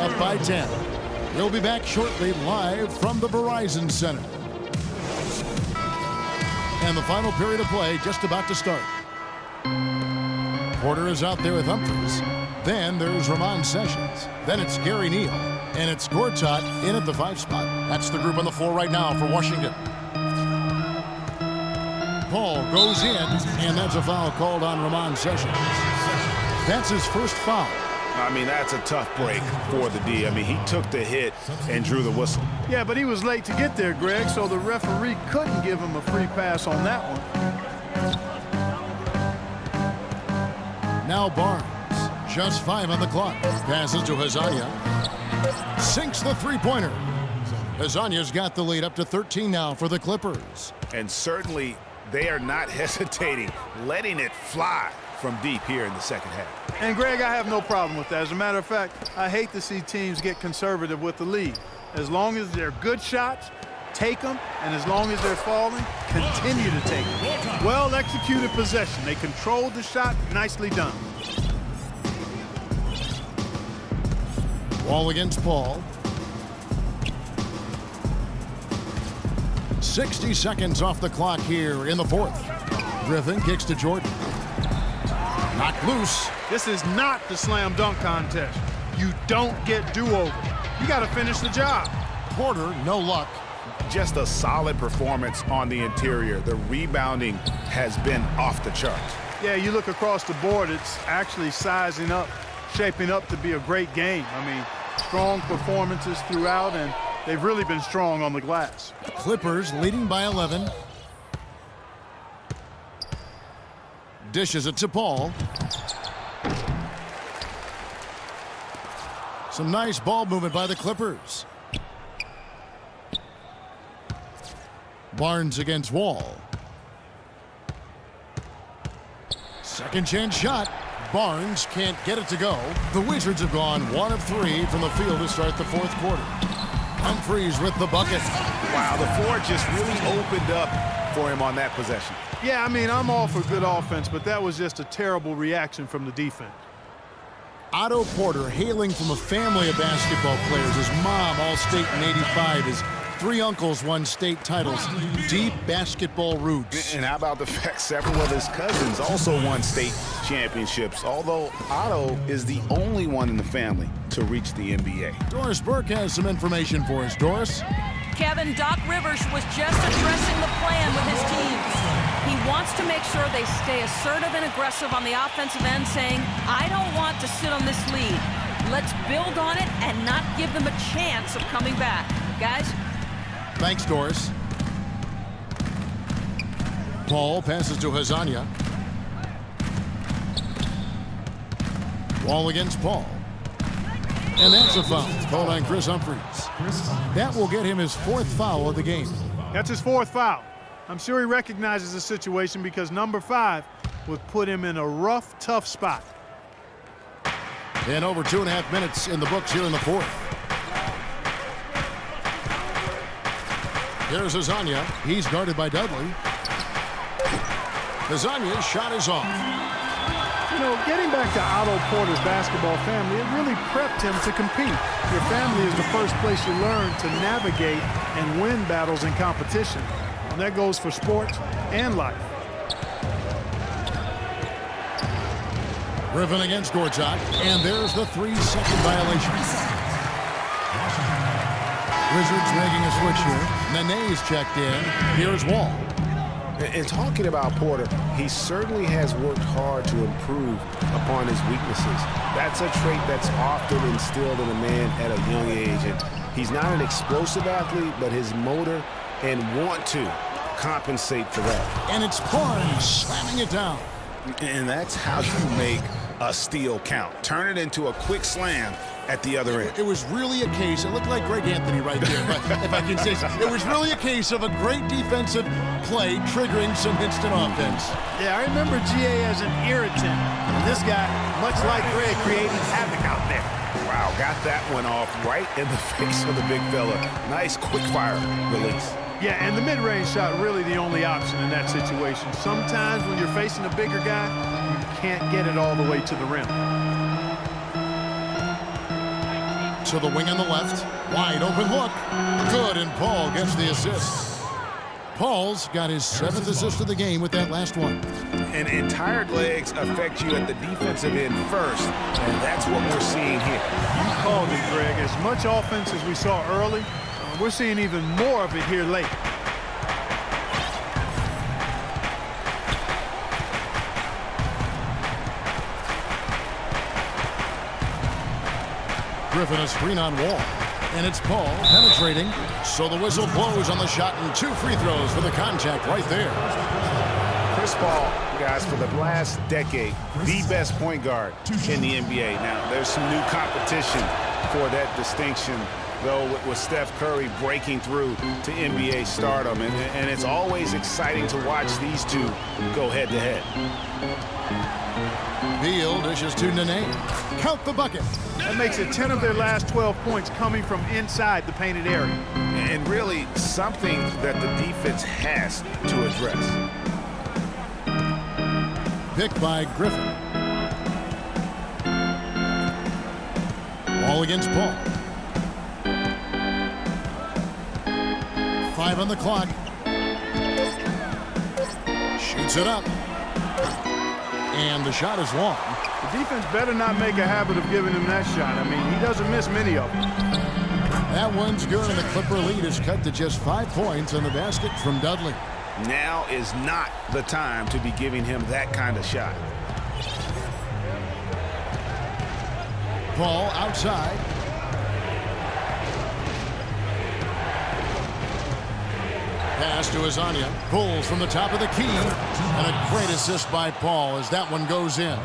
up by 10. We'll be back shortly live from the Verizon Center. And the final period of play just about to start. Porter is out there with Humphries. Then there's Ramon Sessions. Then it's Gary Neal. And it's Gortat in at the 5 spot. That's the group on the floor right now for Washington. Paul goes in, and that's a foul called on Ramon Sessions. That's his first foul. I mean, that's a tough break for the D. I mean, he took the hit and drew the whistle. Yeah, but he was late to get there, Greg, so the referee couldn't give him a free pass on that one. Now Barnes, just 5 on the clock. Passes to Hezonja. Sinks the three-pointer. Hezonja's got the lead up to 13 now for the Clippers. And certainly they are not hesitating, letting it fly from deep here in the second half. And, Greg, I have no problem with that. As a matter of fact, I hate to see teams get conservative with the lead. As long as they're good shots, take them, and as long as they're falling, continue to take them. Well-executed possession. They controlled the shot. Nicely done. Wall against Paul. 60 seconds off the clock here in the fourth. Griffin kicks to Jordan. Knocked loose. This is not the slam dunk contest. You don't get do-over. You got to finish the job. Porter, no luck. Just a solid performance on the interior. The rebounding has been off the charts. Yeah, you look across the board, it's actually sizing up, shaping up to be a great game. I mean, strong performances throughout, and they've really been strong on the glass. Clippers leading by 11. Dishes it to Paul. Some nice ball movement by the Clippers. Barnes against Wall. Second chance shot. Barnes can't get it to go. The Wizards have gone 1 of 3 from the field to start the fourth quarter. Humphries with the bucket. Wow, the floor just really opened up for him on that possession. Yeah, I mean, I'm all for good offense, but that was just a terrible reaction from the defense. Otto Porter, hailing from a family of basketball players. His mom, All-State in '85. His 3 uncles won state titles. Deep basketball roots. And how about the fact several of his cousins also won state championships, although Otto is the only one in the family to reach the NBA. Doris Burke has some information for us. Doris? Kevin, Doc Rivers was just addressing the plan with his teams. He wants to make sure they stay assertive and aggressive on the offensive end, saying, I don't want to sit on this lead. Let's build on it and not give them a chance of coming back. Guys? Thanks, Doris. Paul passes to Hezonja. Wall against Paul. And that's a foul called on Chris Humphries. That will get him his 4th foul of the game. That's his 4th foul. I'm sure he recognizes the situation because number 5 would put him in a rough, tough spot. And over 2.5 minutes in the books here in the fourth. Here's Hezonja. He's guarded by Dudley. Hezonja's shot is off. You know, getting back to Otto Porter's basketball family, it really prepped him to compete. Your family is the first place you learn to navigate and win battles in competition. And that goes for sports and life. Griffin against Gortat, and there's the 3-second violation. Wizards making a switch here. Nene's checked in. Here's Wall. And talking about Porter, he certainly has worked hard to improve upon his weaknesses. That's a trait that's often instilled in a man at a young age. And he's not an explosive athlete, but his motor and want to compensate for that. And it's Barnes slamming it down. And that's how you make a steal count. Turn it into a quick slam at the other end. It was really a case, it looked like Greg Anthony right there, but if I can say so, it was really a case of a great defensive play triggering some instant offense. Yeah, I remember GA as an irritant. And this guy, much like Greg, creating havoc out there. Wow, got that one off right in the face of the big fella. Nice quick fire release. Yeah, and the mid-range shot really the only option in that situation. Sometimes when you're facing a bigger guy, you can't get it all the way to the rim. to the wing on the left. Wide open look. Good, and Paul gets the assist. Paul's got his 7th assist of the game with that last one. And tired legs affect you at the defensive end first, and that's what we're seeing here. You called it, Greg. As much offense as we saw early, we're seeing even more of it here late. Griffin a screen on Wall. And it's Paul penetrating. So the whistle blows on the shot, and 2 free throws for the contact right there. Chris Paul, guys, for the last decade, the best point guard in the NBA. Now, there's some new competition for that distinction, though, with Steph Curry breaking through to NBA stardom. And it's always exciting to watch these two go head-to-head. Beal dishes to Nene. Count the bucket. That makes it 10 of their last 12 points coming from inside the painted area. And really something that the defense has to address. Picked by Griffin. Ball against Paul. 5 on the clock. Shoots it up. And the shot is long. The defense better not make a habit of giving him that shot. I mean, he doesn't miss many of them. That one's good, and the Clipper lead is cut to just 5 points on the basket from Dudley. Now is not the time to be giving him that kind of shot. Paul outside. Pass to Azania. Pulls from the top of the key. And a great assist by Paul as that one goes in.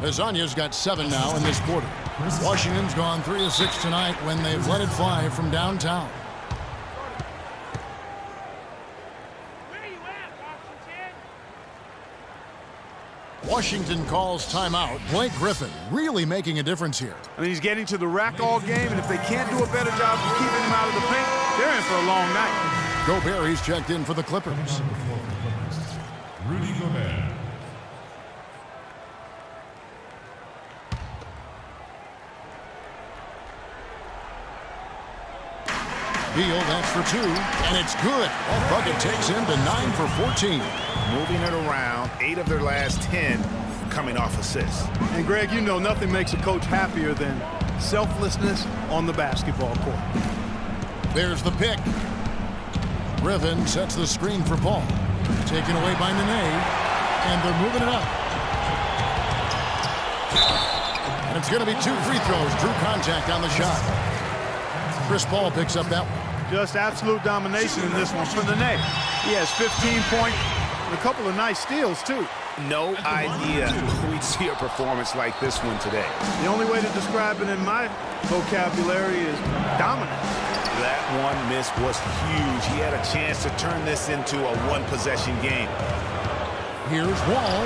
Azania's got 7 now in this quarter. Washington's gone 3 of 6 tonight when they've let it fly from downtown. Washington calls timeout. Blake Griffin really making a difference here. I mean, he's getting to the rack all game, and if they can't do a better job of keeping him out of the paint, they're in for a long night. Gobert, he's checked in for the Clippers. Rudy Gobert. Beal, that's for 2, and it's good. That bucket takes him to 9 for 14. Moving it around, 8 of their last 10 coming off assists. And, Greg, you know nothing makes a coach happier than selflessness on the basketball court. There's the pick. Griffin sets the screen for Paul. Taken away by Nene, and they're moving it up. And it's going to be 2 free throws. Drew contact on the shot. Chris Paul picks up that one. Just absolute domination in this one for Nene. He has 15 points and a couple of nice steals, too. No idea we'd see a performance like this one today. The only way to describe it in my vocabulary is dominant. That one miss was huge. He had a chance to turn this into a one-possession game. Here's Wall.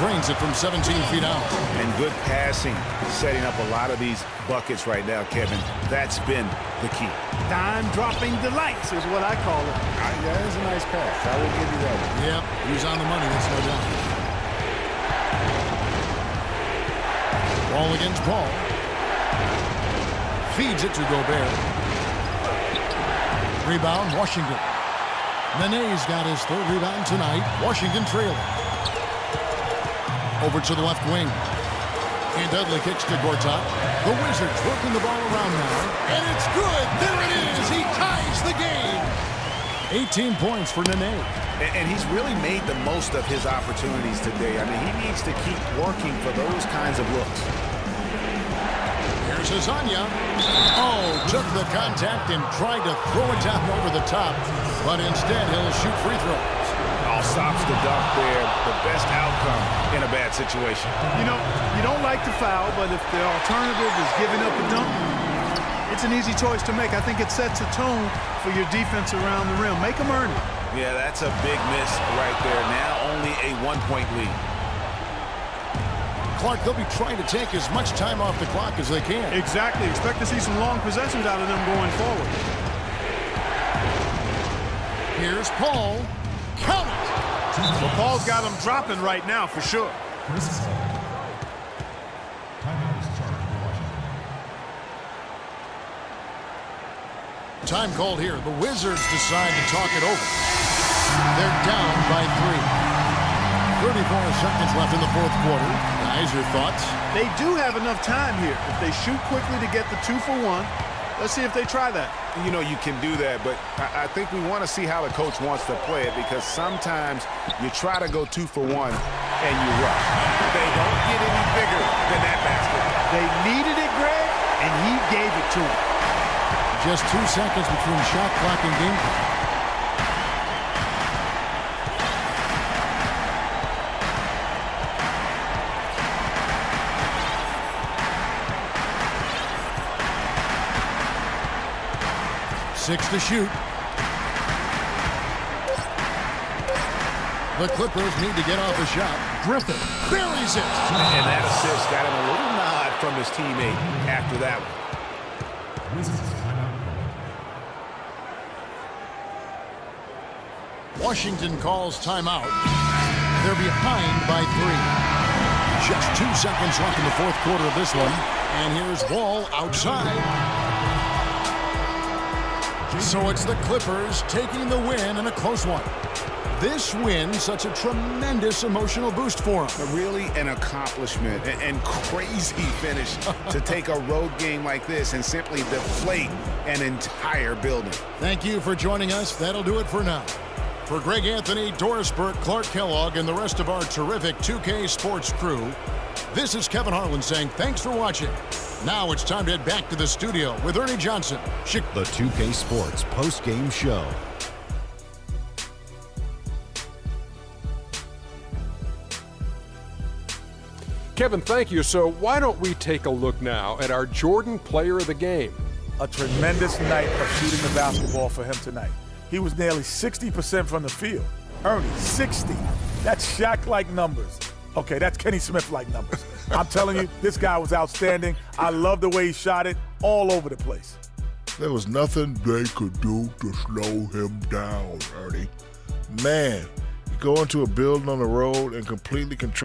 Drains it from 17 feet out. And good passing, setting up a lot of these buckets right now, Kevin. That's been the key. Dime-dropping delights is what I call it. That is a nice pass. I will give you that. Yep, he's on the money, that's no doubt. Wall against Paul. Feeds it to Gobert. Rebound, Washington. Nene's got his 3rd rebound tonight. Washington trailing. Over to the left wing. And Dudley kicks to Gortat. The Wizards working the ball around now. And it's good. There it is. He ties the game. 18 points for Nene. And he's really made the most of his opportunities today. I mean, he needs to keep working for those kinds of looks. Here's Azania. Oh, took the contact and tried to throw it down over the top. But instead, he'll shoot free throws. All stops the dunk there. The best outcome in a bad situation. You know, you don't like to foul, but if the alternative is giving up a dunk, it's an easy choice to make. I think it sets a tone for your defense around the rim. Make them earn it. Yeah, that's a big miss right there. Now only a 1-point lead. Clark, they'll be trying to take as much time off the clock as they can. Exactly. Expect to see some long possessions out of them going forward. Here's Paul. Count it. Well, Paul's got them dropping right now for sure. Chris Paul. Timeout is charged for Washington. Time called here. The Wizards decide to talk it over. They're down by 3. 34 seconds left in the fourth quarter. Guys, your thoughts? They do have enough time here. If they shoot quickly to get the 2 for 1, let's see if they try that. You know, you can do that, but I think we want to see how the coach wants to play it, because sometimes you try to go 2 for 1 and you rush. They don't get any bigger than that basket. They needed it, Greg, and he gave it to them. Just 2 seconds between shot clock and game clock. Six to shoot. The Clippers need to get off a shot. Griffin buries it. And that assist got him a little nod from his teammate after that one. Wizards timeout call. Washington calls timeout. They're behind by 3. Just 2 seconds left in the fourth quarter of this one. And here's Wall outside. So it's the Clippers taking the win in a close one. This win, such a tremendous emotional boost for them. Really an accomplishment and crazy finish to take a road game like this and simply deflate an entire building. Thank you for joining us. That'll do it for now. For Greg Anthony, Doris Burke, Clark Kellogg, and the rest of our terrific 2K Sports crew, this is Kevin Harlan saying thanks for watching. Now it's time to head back to the studio with Ernie Johnson. The 2K Sports post-game show. Kevin, thank you. So why don't we take a look now at our Jordan Player of the Game? A tremendous night of shooting the basketball for him tonight. He was nearly 60% from the field. Ernie, 60. That's Shaq-like numbers. Okay, that's Kenny Smith-like numbers. I'm telling you, this guy was outstanding. I love the way he shot it all over the place. There was nothing they could do to slow him down, Ernie. Man, you go into a building on the road and completely control